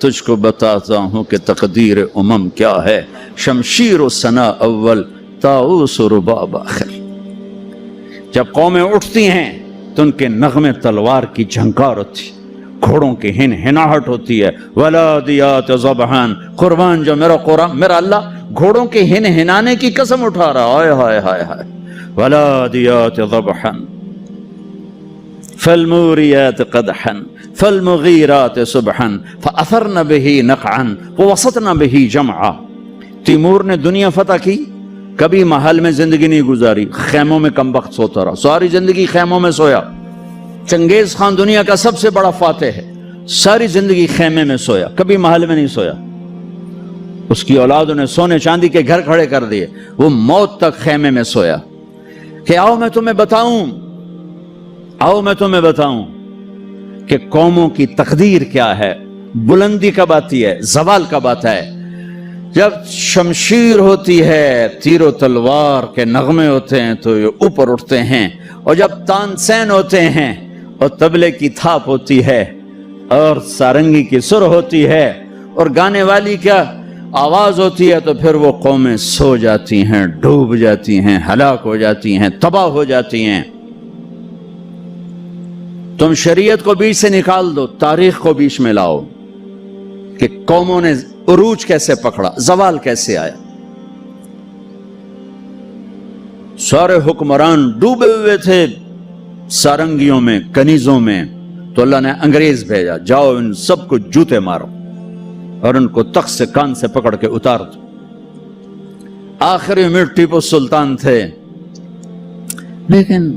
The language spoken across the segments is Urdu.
تجھ کو بتاتا ہوں کہ تقدیر امم کیا ہے، شمشیر و ثنا اول طاؤس و رباب آخر۔ جب قومیں اٹھتی ہیں تو ان کے نغمے تلوار کی جھنکار ہوتی، گھوڑوں کی ہن ہناہٹ ہوتی ہے، ولادیات ذبحان، قربان جو میرا اللہ گھوڑوں کے ہن ہنانے کی قسم اٹھا رہا، ہائے ہائے ہائے ہائے، ولادیات ذبحان فالموریات قدحا فالمغیرات صبحا فاثرن به نقعا ووسطن به جمعا۔ تیمور نے دنیا فتح کی، کبھی محل میں زندگی نہیں گزاری، خیموں میں کم وقت سوتا رہا، ساری زندگی خیموں میں سویا۔ چنگیز خان دنیا کا سب سے بڑا فاتح ہے، ساری زندگی خیمے میں سویا، کبھی محل میں نہیں سویا۔ اس کی اولادوں نے سونے چاندی کے گھر کھڑے کر دیے، وہ موت تک خیمے میں سویا کہ آؤ میں تمہیں بتاؤں کہ قوموں کی تقدیر کیا ہے، بلندی کب آتی ہے، زوال کب آتا ہے۔ جب شمشیر ہوتی ہے، تیر و تلوار کے نغمے ہوتے ہیں تو یہ اوپر اٹھتے ہیں، اور جب تانسین ہوتے ہیں اور طبلے کی تھاپ ہوتی ہے اور سارنگی کی سر ہوتی ہے اور گانے والی کیا آواز ہوتی ہے، تو پھر وہ قومیں سو جاتی ہیں، ڈوب جاتی ہیں، ہلاک ہو جاتی ہیں، تباہ ہو جاتی ہیں۔ تم شریعت کو بیچ سے نکال دو، تاریخ کو بیچ میں لاؤ کہ قوموں نے عروج کیسے پکڑا، زوال کیسے آیا۔ سارے حکمران ڈوبے ہوئے تھے سارنگیوں میں، کنیزوں میں، تو اللہ نے انگریز بھیجا، جاؤ ان سب کو جوتے مارو اور ان کو تخت سے کان سے پکڑ کے اتار دو۔ آخری میں ٹیپو سلطان تھے، لیکن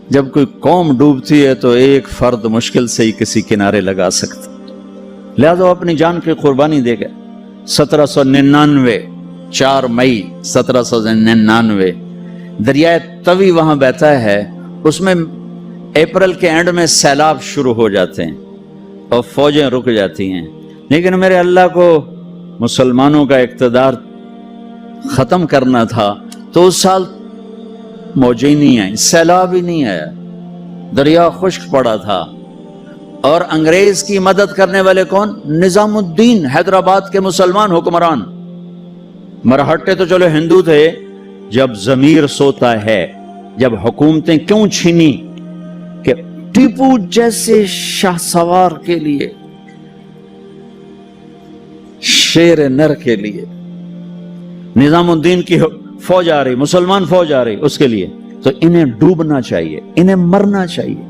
جب کوئی قوم ڈوبتی ہے تو ایک فرد مشکل سے ہی کسی کنارے لگا سکتا، لہذا وہ اپنی جان کی قربانی دے گئے۔ 1799 4 مئی 1799 دریائے توی وہاں بہتا ہے، اس میں اپریل کے اینڈ میں سیلاب شروع ہو جاتے ہیں اور فوجیں رک جاتی ہیں، لیکن میرے اللہ کو مسلمانوں کا اقتدار ختم کرنا تھا، تو اس سال موجیں ہی نہیں آئیں، سیلاب ہی نہیں آیا، دریا خشک پڑا تھا۔ اور انگریز کی مدد کرنے والے کون؟ نظام الدین، حیدرآباد کے مسلمان حکمران۔ مرہٹے تو چلو ہندو تھے، جب ضمیر سوتا ہے، جب حکومتیں کیوں چھینی کہ ٹیپو جیسے شاہ سوار کے لیے، شیر نر کے لیے نظام الدین کی فوج آ رہی، مسلمان فوج آ رہی، اس کے لیے تو انہیں ڈوبنا چاہیے، انہیں مرنا چاہیے،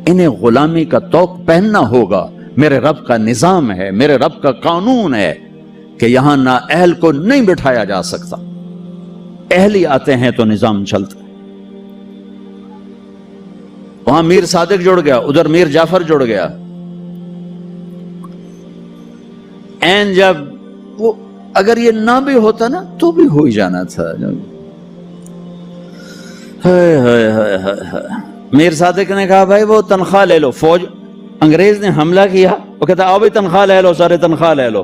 انہیں غلامی کا طوق پہننا ہوگا۔ میرے رب کا نظام ہے، میرے رب کا قانون ہے کہ یہاں نااہل کو نہیں بٹھایا جا سکتا، اہلی آتے ہیں تو نظام چلتا ہے۔ وہاں میر صادق جڑ گیا، ادھر میر جعفر جڑ گیا۔ این جب وہ اگر یہ نہ بھی ہوتا نا تو بھی ہو ہی جانا تھا۔ میر صادق نے کہا بھائی وہ تنخواہ لے لو، فوج انگریز نے حملہ کیا، وہ کہتا آؤ بھی تنخواہ لے لو، سارے تنخواہ لے لو۔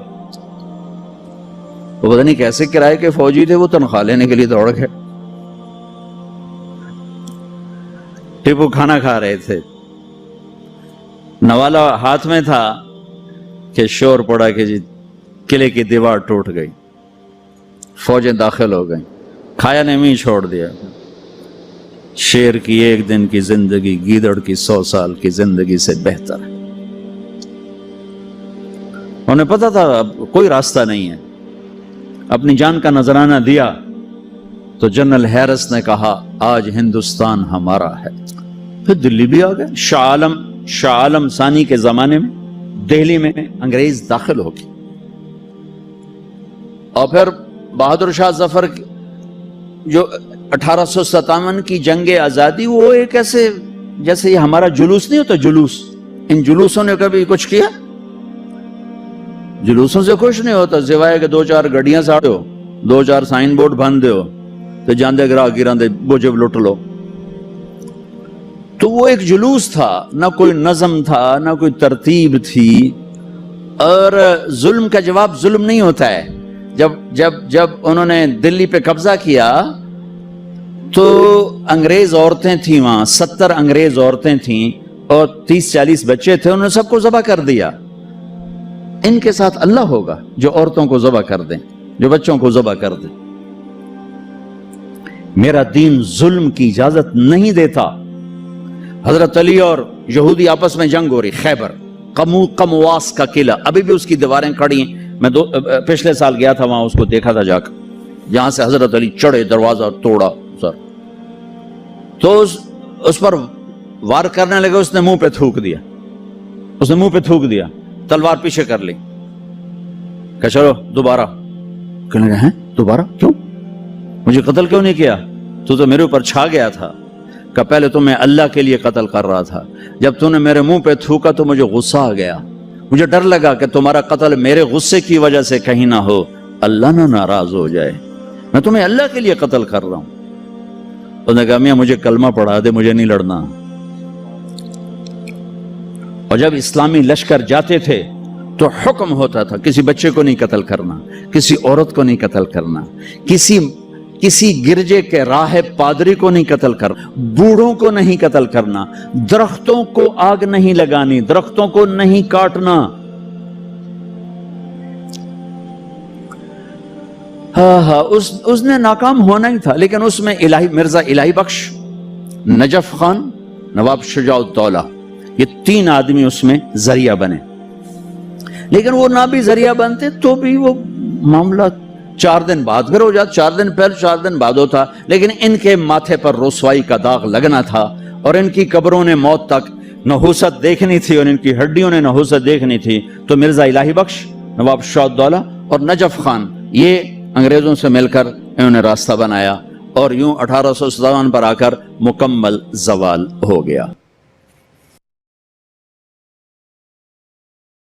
وہ پتہ نہیں کیسے کرائے کے فوجی تھے، وہ تنخواہ لینے کے لیے دوڑ گئے۔ ٹیپو کھانا کھا رہے تھے، نوالا ہاتھ میں تھا کہ شور پڑا کہ جی قلعے کی دیوار ٹوٹ گئی، فوجیں داخل ہو گئیں، کھایا نے بھی چھوڑ دیا۔ شیر کی ایک دن کی زندگی گیدڑ کی 100 سال کی زندگی سے بہتر ہے۔ انہیں پتا تھا اب کوئی راستہ نہیں ہے، اپنی جان کا نذرانہ دیا تو جنرل ہیرس نے کہا آج ہندوستان ہمارا ہے۔ پھر دلی بھی آ گئے۔ شاہ عالم ثانی کے زمانے میں دہلی میں انگریز داخل ہو گئے، اور پھر بہادر شاہ ظفر جو 1857 کی جنگ آزادی، وہ ایک ایسے جیسے یہ ہمارا جلوس نہیں ہوتا، جلوس، ان جلوسوں نے کبھی کچھ کیا؟ جلوسوں سے کچھ نہیں ہوتا سوائے کہ 2-4 گڈیاں ساڑ دو، 2-4 سائن بورڈ بند دو تو جاندے گراہ گراندے بوجھے لٹ لو۔ تو وہ ایک جلوس تھا، نہ کوئی نظم تھا، نہ کوئی ترتیب تھی۔ اور ظلم کا جواب ظلم نہیں ہوتا ہے۔ جب انہوں نے دلی پہ قبضہ کیا تو انگریز عورتیں تھیں وہاں، 70 انگریز عورتیں تھیں اور 30-40 بچے تھے، انہوں نے سب کو ذبح کر دیا۔ ان کے ساتھ اللہ ہوگا جو عورتوں کو ذبح کر دیں، جو بچوں کو ذبح کر دیں۔ میرا دین ظلم کی اجازت نہیں دیتا۔ حضرت علی اور یہودی آپس میں جنگ ہو رہی، خیبر قمواس کا قلعہ، ابھی بھی اس کی دیواریں کھڑی ہیں۔ میں پچھلے سال گیا تھا وہاں، اس کو دیکھا تھا جا کر، جہاں سے حضرت علی چڑھے، دروازہ توڑا سر، تو اس پر وار کرنے لگے، اس نے منہ پہ تھوک دیا، اس نے منہ پہ تھوک دیا، تلوار پیچھے کر لی، کہ چلو دوبارہ۔ کہنے لگے ہیں دوبارہ کیوں؟ مجھے قتل کیوں نہیں کیا؟ تو میرے اوپر چھا گیا تھا، کہ پہلے تو میں اللہ کے لیے قتل کر رہا تھا، جب تو نے میرے منہ پہ تھوکا تو مجھے غصہ آ گیا، مجھے ڈر لگا کہ تمہارا قتل میرے غصے کی وجہ سے کہیں نہ ہو، اللہ نہ ناراض ہو جائے، میں تمہیں اللہ کے لیے قتل کر رہا ہوں۔ انہوں نے کہا میاں مجھے کلمہ پڑھا دے، مجھے نہیں لڑنا۔ اور جب اسلامی لشکر جاتے تھے تو حکم ہوتا تھا کسی بچے کو نہیں قتل کرنا، کسی عورت کو نہیں قتل کرنا، کسی گرجے کے راہب پادری کو نہیں قتل کرنا، بوڑھوں کو نہیں قتل کرنا، درختوں کو آگ نہیں لگانی، درختوں کو نہیں کاٹنا۔ اس نے ناکام ہونا ہی تھا، لیکن اس میں مرزا الہی بخش، نجف خان، نواب شجاع الدولہ، یہ 3 آدمی اس میں ذریعہ بنے۔ لیکن وہ نہ بھی ذریعہ بنتے تو بھی وہ معاملہ 4 دن بعد پھر ہو جاتا، 4 دن پہلے 4 دن بعد ہوتا، لیکن ان کے ماتھے پر رسوائی کا داغ لگنا تھا، اور ان کی قبروں نے موت تک نحوست دیکھنی تھی، اور ان کی ہڈیوں نے نحوست دیکھنی تھی۔ تو مرزا الہی بخش، نواب شجاع الدولہ اور نجف خان، یہ انگریزوں سے مل کر انہوں نے راستہ بنایا، اور یوں 1857 پر آ کر مکمل زوال ہو گیا۔